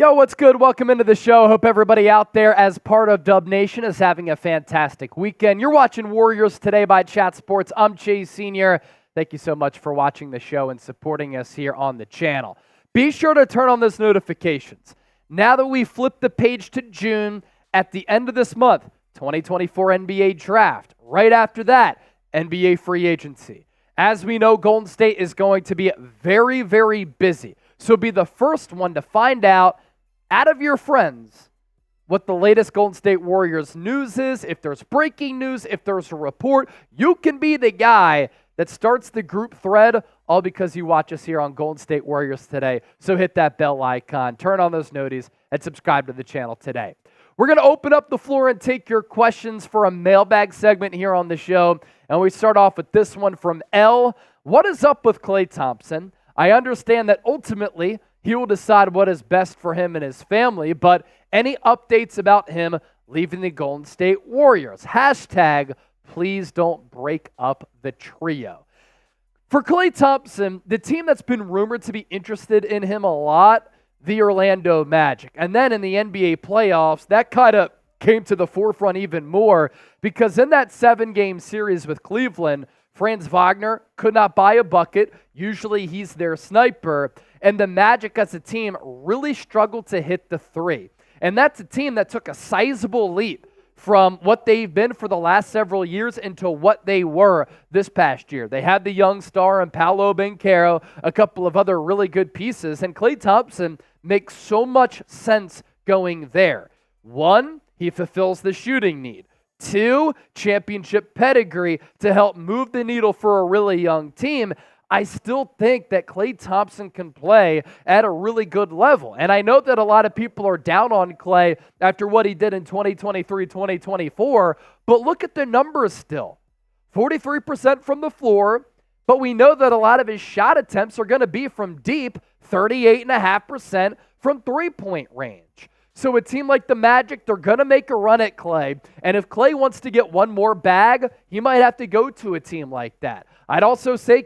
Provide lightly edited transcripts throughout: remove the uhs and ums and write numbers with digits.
Yo, what's good? Welcome into the show. Hope everybody out there as part of Dub Nation is having a fantastic weekend. You're watching Warriors Today by Chat Sports. I'm Chase Sr. Thank you so much for watching the show and supporting us here on the channel. Be sure to turn on those notifications. Now that we flip the page to June, at the end of this month, 2024 NBA Draft. Right after that, NBA Free Agency. As we know, Golden State is going to be very, very busy. So be the first one to find out of your friends what the latest Golden State Warriors news is. If there's breaking news, if there's a report, you can be the guy that starts the group thread, all because you watch us here on Golden State Warriors Today. So hit that bell icon, turn on those noties, and subscribe to the channel today. We're going to open up the floor and take your questions for a mailbag segment here on the show. And we start off with this one from L. What is up with Klay Thompson? I understand that ultimately he will decide what is best for him and his family, but any updates about him leaving the Golden State Warriors? Hashtag, please don't break up the trio. For Klay Thompson, the team that's been rumored to be interested in him a lot, the Orlando Magic. And then in the NBA playoffs, that kind of came to the forefront even more because in that 7-game series with Cleveland, Franz Wagner could not buy a bucket. Usually he's their sniper. And the Magic as a team really struggled to hit the three. And that's a team that took a sizable leap from what they've been for the last several years into what they were this past year. They had the young star and Paolo Banchero, a couple of other really good pieces. And Klay Thompson makes so much sense going there. One, he fulfills the shooting need. Two, championship pedigree to help move the needle for a really young team. I still think that Klay Thompson can play at a really good level. And I know that a lot of people are down on Klay after what he did in 2023, 2024, but look at the numbers still. 43% from the floor, but we know that a lot of his shot attempts are going to be from deep, 38.5% from three-point range. So a team like the Magic, they're going to make a run at Klay. And if Klay wants to get one more bag, he might have to go to a team like that. I'd also say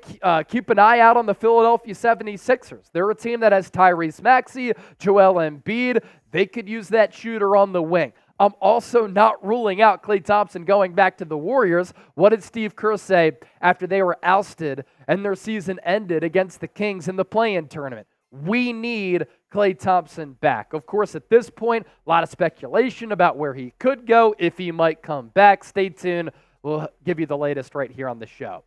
keep an eye out on the Philadelphia 76ers. They're a team that has Tyrese Maxey, Joel Embiid. They could use that shooter on the wing. I'm also not ruling out Klay Thompson going back to the Warriors. What did Steve Kerr say after they were ousted and their season ended against the Kings in the play-in tournament? We need Klay Thompson back. Of course, at this point, a lot of speculation about where he could go, if he might come back. Stay tuned. We'll give you the latest right here on the show.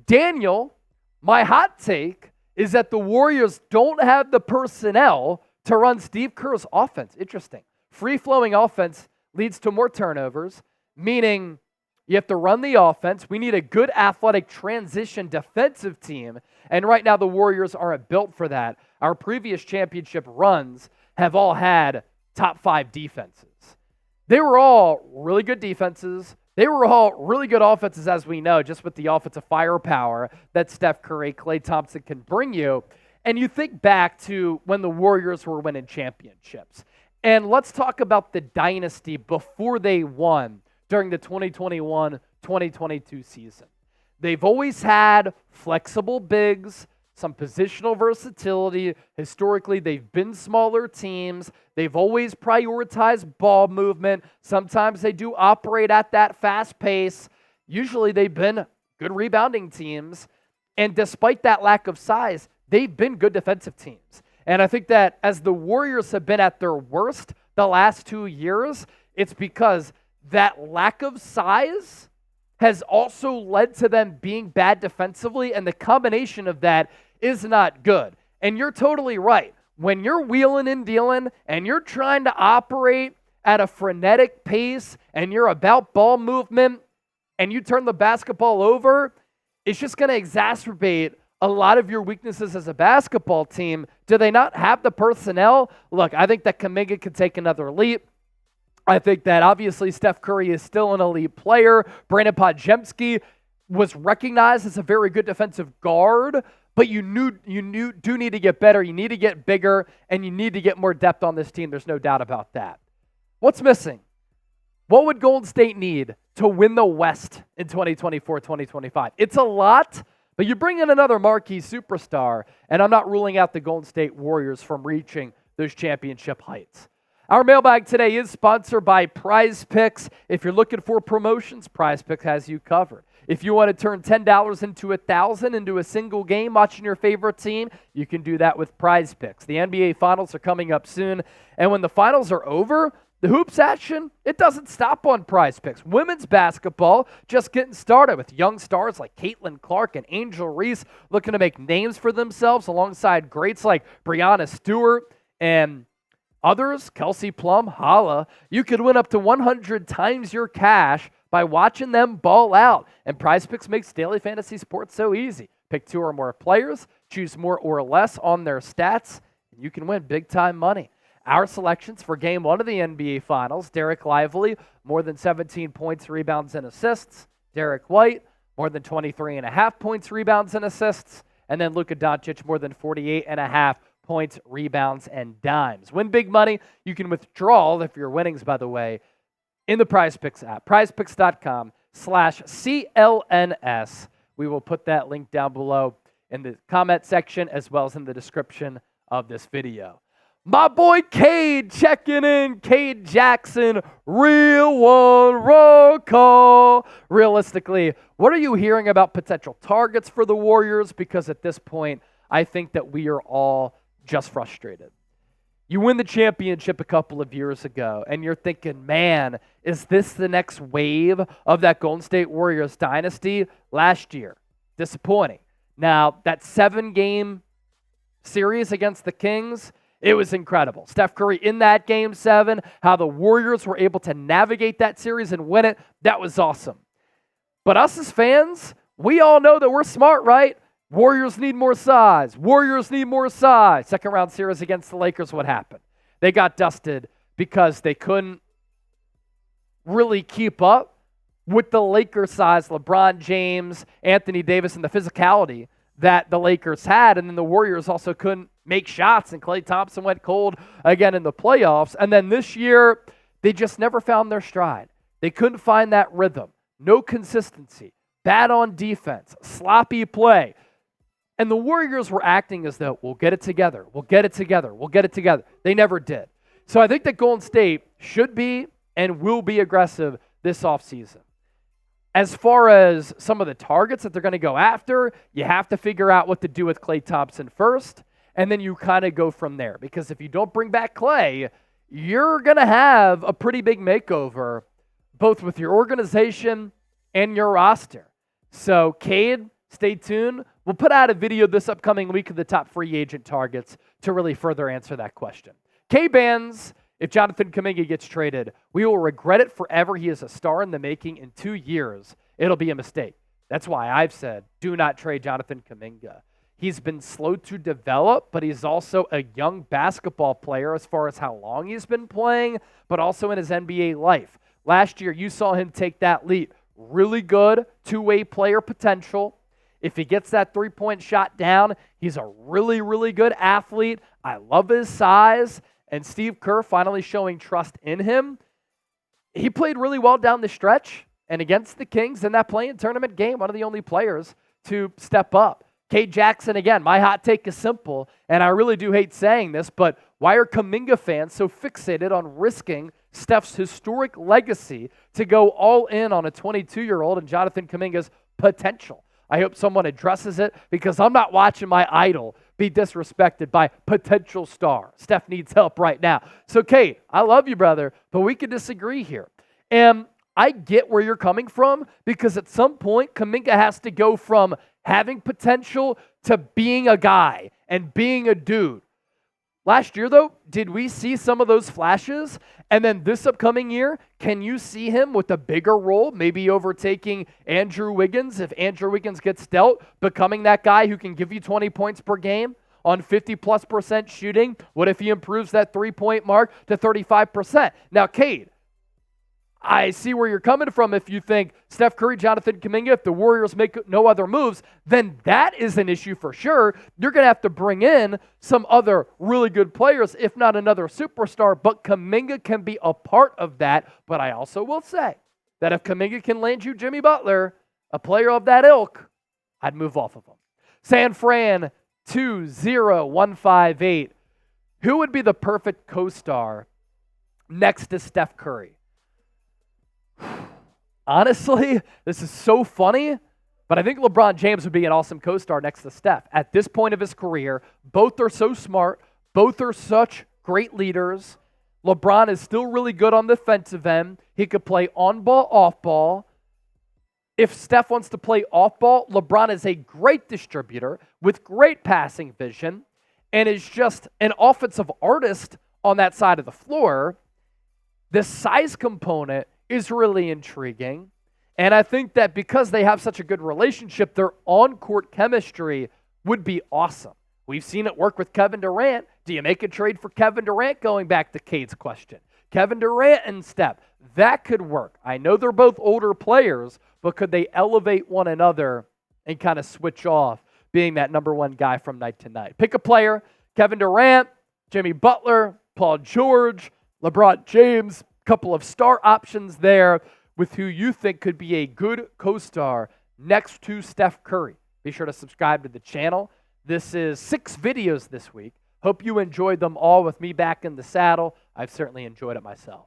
Daniel, my hot take is that the Warriors don't have the personnel to run Steve Kerr's offense. Interesting. Free-flowing offense leads to more turnovers, meaning you have to run the offense. We need a good athletic transition defensive team, and right now the Warriors aren't built for that. Our previous championship runs have all had top 5 defenses. They were all really good defenses. They were all really good offenses, as we know, just with the offensive firepower that Steph Curry, Klay Thompson can bring you. And you think back to when the Warriors were winning championships. And let's talk about the dynasty before they won during the 2021-2022 season. They've always had flexible bigs, some positional versatility. Historically, they've been smaller teams. They've always prioritized ball movement. Sometimes they do operate at that fast pace. Usually they've been good rebounding teams. And despite that lack of size, they've been good defensive teams. And I think that as the Warriors have been at their worst the last 2 years, it's because that lack of size has also led to them being bad defensively, and the combination of that is not good. And you're totally right. When you're wheeling and dealing and you're trying to operate at a frenetic pace and you're about ball movement and you turn the basketball over, it's just going to exacerbate a lot of your weaknesses as a basketball team. Do they not have the personnel? Look, I think that Kuminga could take another leap. I think that obviously Steph Curry is still an elite player. Brandon Podziemski was recognized as a very good defensive guard, but you do need to get better. You need to get bigger, and you need to get more depth on this team. There's no doubt about that. What's missing? What would Golden State need to win the West in 2024-2025? It's a lot, but you bring in another marquee superstar, and I'm not ruling out the Golden State Warriors from reaching those championship heights. Our mailbag today is sponsored by Prize Picks. If you're looking for promotions, Prize Picks has you covered. If you want to turn $10 into $1,000 into a single game watching your favorite team, you can do that with Prize Picks. The NBA Finals are coming up soon, and when the finals are over, the hoops action, it doesn't stop on Prize Picks. Women's basketball just getting started with young stars like Caitlin Clark and Angel Reese looking to make names for themselves alongside greats like Breanna Stewart and others, Kelsey Plum, Holla. You could win up to 100 times your cash by watching them ball out. And Prize Picks makes daily fantasy sports so easy. Pick 2 or more players, choose more or less on their stats, and you can win big-time money. Our selections for Game 1 of the NBA Finals: Derek Lively, more than 17 points, rebounds, and assists. Derek White, more than 23.5 points, rebounds, and assists. And then Luka Doncic, more than 48.5 points, rebounds, and dimes. Win big money. You can withdraw, if your winnings, by the way, in the Prize Picks app, prizepicks.com/CLNS. We will put that link down below in the comment section as well as in the description of this video. My boy Cade checking in. Cade Jackson, real one, roll call. Realistically, what are you hearing about potential targets for the Warriors? Because at this point, I think that we are all just frustrated. You win the championship a couple of years ago, and you're thinking, man, is this the next wave of that Golden State Warriors dynasty? Last year, disappointing. Now, that 7-game series against the Kings, it was incredible. Steph Curry in that Game 7, how the Warriors were able to navigate that series and win it, that was awesome. But us as fans, we all know that we're smart, right? Warriors need more size. Warriors need more size. Second round series against the Lakers, what happened? They got dusted because they couldn't really keep up with the Lakers size, LeBron James, Anthony Davis, and the physicality that the Lakers had. And then the Warriors also couldn't make shots, and Klay Thompson went cold again in the playoffs. And then this year, they just never found their stride. They couldn't find that rhythm. No consistency. Bad on defense. Sloppy play. And the Warriors were acting as though, we'll get it together, we'll get it together, we'll get it together. They never did. So I think that Golden State should be and will be aggressive this offseason. As far as some of the targets that they're going to go after, you have to figure out what to do with Klay Thompson first, and then you kind of go from there. Because if you don't bring back Klay, you're going to have a pretty big makeover, both with your organization and your roster. So, Cade, stay tuned. We'll put out a video this upcoming week of the top free agent targets to really further answer that question. K-Bands, if Jonathan Kuminga gets traded, we will regret it forever. He is a star in the making. In 2 years, it'll be a mistake. That's why I've said, do not trade Jonathan Kuminga. He's been slow to develop, but he's also a young basketball player as far as how long he's been playing, but also in his NBA life. Last year, you saw him take that leap. Really good two-way player potential. If he gets that three-point shot down, he's a really, really good athlete. I love his size. And Steve Kerr finally showing trust in him. He played really well down the stretch. And against the Kings in that play-in tournament game, one of the only players to step up. Cade Jackson, again, my hot take is simple. And I really do hate saying this, but why are Kuminga fans so fixated on risking Steph's historic legacy to go all in on a 22-year-old and Jonathan Kuminga's potential? I hope someone addresses it because I'm not watching my idol be disrespected by potential star. Steph needs help right now. So, Kate, I love you, brother, but we can disagree here. And I get where you're coming from because at some point, Kuminga has to go from having potential to being a guy and being a dude. Last year, though, did we see some of those flashes? And then this upcoming year, can you see him with a bigger role, maybe overtaking Andrew Wiggins if Andrew Wiggins gets dealt, becoming that guy who can give you 20 points per game on 50+% shooting? What if he improves that three-point mark to 35%? Now, Cade, I see where you're coming from. If you think Steph Curry, Jonathan Kuminga, if the Warriors make no other moves, then that is an issue for sure. You're going to have to bring in some other really good players, if not another superstar, but Kuminga can be a part of that. But I also will say that if Kuminga can land you Jimmy Butler, a player of that ilk, I'd move off of him. San Fran 20158. Who would be the perfect co-star next to Steph Curry? Honestly, this is so funny, but I think LeBron James would be an awesome co-star next to Steph. At this point of his career, both are so smart. Both are such great leaders. LeBron is still really good on the defensive end. He could play on ball, off ball. If Steph wants to play off ball, LeBron is a great distributor with great passing vision and is just an offensive artist on that side of the floor. The size component is really intriguing. And I think that because they have such a good relationship, their on-court chemistry would be awesome. We've seen it work with Kevin Durant. Do you make a trade for Kevin Durant? Going back to Kate's question. Kevin Durant and Steph, that could work. I know they're both older players, but could they elevate one another and kind of switch off being that number one guy from night to night? Pick a player: Kevin Durant, Jimmy Butler, Paul George, LeBron James, couple of star options there with who you think could be a good co-star next to Steph Curry. Be sure to subscribe to the channel. This is 6 videos this week. Hope you enjoyed them all with me back in the saddle. I've certainly enjoyed it myself.